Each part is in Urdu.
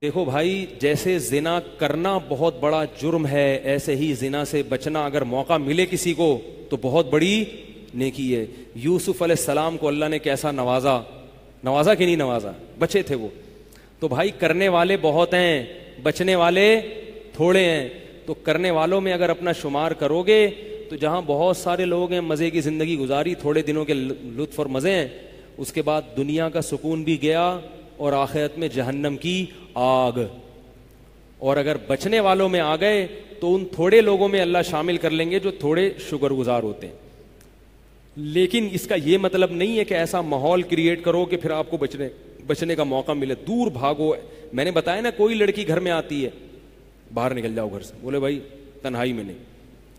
دیکھو بھائی، جیسے زنا کرنا بہت بڑا جرم ہے، ایسے ہی زنا سے بچنا اگر موقع ملے کسی کو تو بہت بڑی نیکی ہے۔ یوسف علیہ السلام کو اللہ نے کیسا نوازا، نوازا کہ نہیں نوازا؟ بچے تھے وہ تو بھائی، کرنے والے بہت ہیں، بچنے والے تھوڑے ہیں۔ تو کرنے والوں میں اگر اپنا شمار کرو گے تو جہاں بہت سارے لوگ ہیں مزے کی زندگی گزاری، تھوڑے دنوں کے لطف اور مزے ہیں، اس کے بعد دنیا کا سکون بھی گیا اور آخرت میں جہنم کی آگ۔ اور اگر بچنے والوں میں آ گئے تو ان تھوڑے لوگوں میں اللہ شامل کر لیں گے جو تھوڑے شکر گزار ہوتے ہیں۔ لیکن اس کا یہ مطلب نہیں ہے کہ ایسا ماحول کریٹ کرو کہ پھر آپ کو بچنے کا موقع ملے، دور بھاگو۔ میں نے بتایا نا، کوئی لڑکی گھر میں آتی ہے، باہر نکل جاؤ گھر سے، بولے بھائی تنہائی میں نہیں۔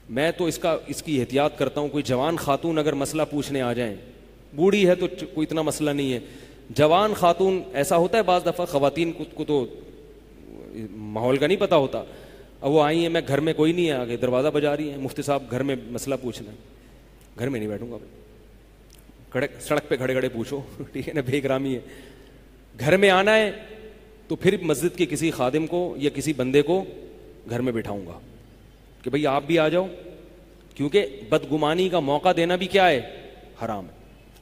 میں تو اس کی احتیاط کرتا ہوں، کوئی جوان خاتون اگر مسئلہ پوچھنے آ جائیں، بوڑھی ہے تو کوئی اتنا مسئلہ نہیں ہے، جوان خاتون ایسا ہوتا ہے بعض دفعہ خواتین کو تو ماحول کا نہیں پتہ ہوتا، اب وہ آئی ہیں، میں گھر میں کوئی نہیں ہے، آگے دروازہ بجا رہی ہیں، مفتی صاحب گھر میں مسئلہ پوچھنا ہے، گھر میں نہیں بیٹھوں گا، سڑک پہ کھڑے کھڑے پوچھو، ٹھیک ہے نا، بے اکرامی ہے۔ گھر میں آنا ہے تو پھر مسجد کے کسی خادم کو یا کسی بندے کو گھر میں بٹھاؤں گا کہ بھئی آپ بھی آ جاؤ، کیونکہ بدگمانی کا موقع دینا بھی کیا ہے؟ حرام ہے۔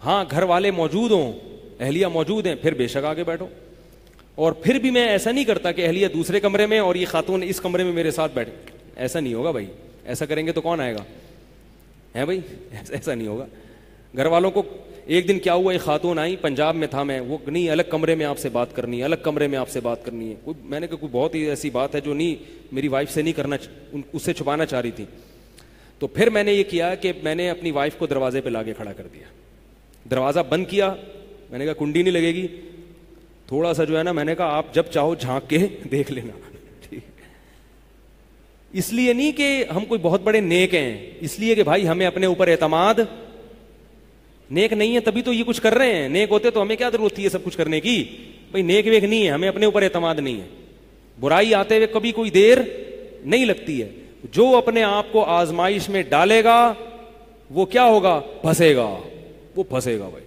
ہاں گھر والے موجود ہوں، اہلیہ موجود ہیں، پھر بے شک آگے بیٹھو۔ اور پھر بھی میں ایسا نہیں کرتا کہ اہلیہ دوسرے کمرے میں اور یہ خاتون اس کمرے میں میرے ساتھ بیٹھے، ایسا نہیں ہوگا بھائی، ایسا کریں گے تو کون آئے گا؟ ہے بھائی، ایسا نہیں ہوگا۔ گھر والوں کو ایک دن کیا ہوا، ایک خاتون آئی، پنجاب میں تھا میں، وہ نہیں الگ کمرے میں آپ سے بات کرنی ہے، الگ کمرے میں آپ سے بات کرنی ہے۔ میں نے کہا کوئی بہت ہی ایسی بات ہے جو نہیں میری وائف سے نہیں کرنا، اس سے چھپانا چاہ رہی تھی۔ تو پھر میں نے یہ کیا کہ میں نے اپنی وائف کو دروازے پہ لا کے کھڑا کر دیا، دروازہ بند کیا، میں نے کہا کنڈی نہیں لگے گی، تھوڑا سا جو ہے نا، میں نے کہا آپ جب چاہو جھانک کے دیکھ لینا۔ اس لیے نہیں کہ ہم کوئی بہت بڑے نیک ہیں، اس لیے کہ بھائی ہمیں اپنے اوپر اعتماد، نیک نہیں ہے تبھی تو یہ کچھ کر رہے ہیں، نیک ہوتے تو ہمیں کیا ضرورت تھی یہ سب کچھ کرنے کی؟ بھائی نیک ویک نہیں ہے، ہمیں اپنے اوپر اعتماد نہیں ہے، برائی آتے ہوئے کبھی کوئی دیر نہیں لگتی ہے۔ جو اپنے آپ کو آزمائش میں ڈالے گا وہ کیا ہوگا؟ پھنسے گا، وہ پھنسے گا بھائی،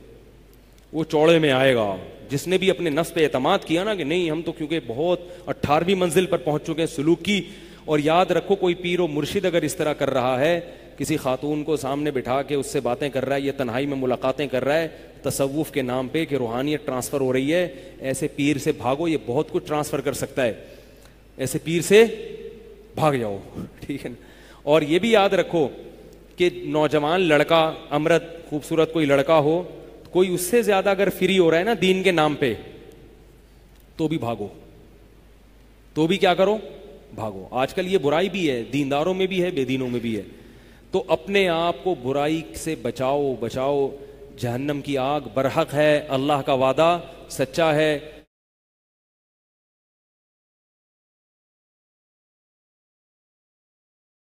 وہ چوڑے میں آئے گا۔ جس نے بھی اپنے نفس پہ اعتماد کیا نا کہ نہیں ہم تو کیونکہ بہت 18ویں منزل پر پہنچ چکے ہیں سلوک کی، اور یاد رکھو کوئی پیر و مرشد اگر اس طرح کر رہا ہے، کسی خاتون کو سامنے بٹھا کے اس سے باتیں کر رہا ہے یا تنہائی میں ملاقاتیں کر رہا ہے تصوف کے نام پہ کہ روحانیت ٹرانسفر ہو رہی ہے، ایسے پیر سے بھاگو، یہ بہت کچھ ٹرانسفر کر سکتا ہے، ایسے پیر سے بھاگ جاؤ، ٹھیک ہے نا۔ اور یہ بھی یاد رکھو کہ نوجوان لڑکا، امرد خوبصورت کوئی لڑکا ہو، کوئی اس سے زیادہ اگر فری ہو رہا ہے نا دین کے نام پہ، تو بھی بھاگو، تو بھی کیا کرو؟ بھاگو۔ آج کل یہ برائی بھی ہے، دینداروں میں بھی ہے، بے دینوں میں بھی ہے، تو اپنے آپ کو برائی سے بچاؤ۔ جہنم کی آگ برحق ہے، اللہ کا وعدہ سچا ہے۔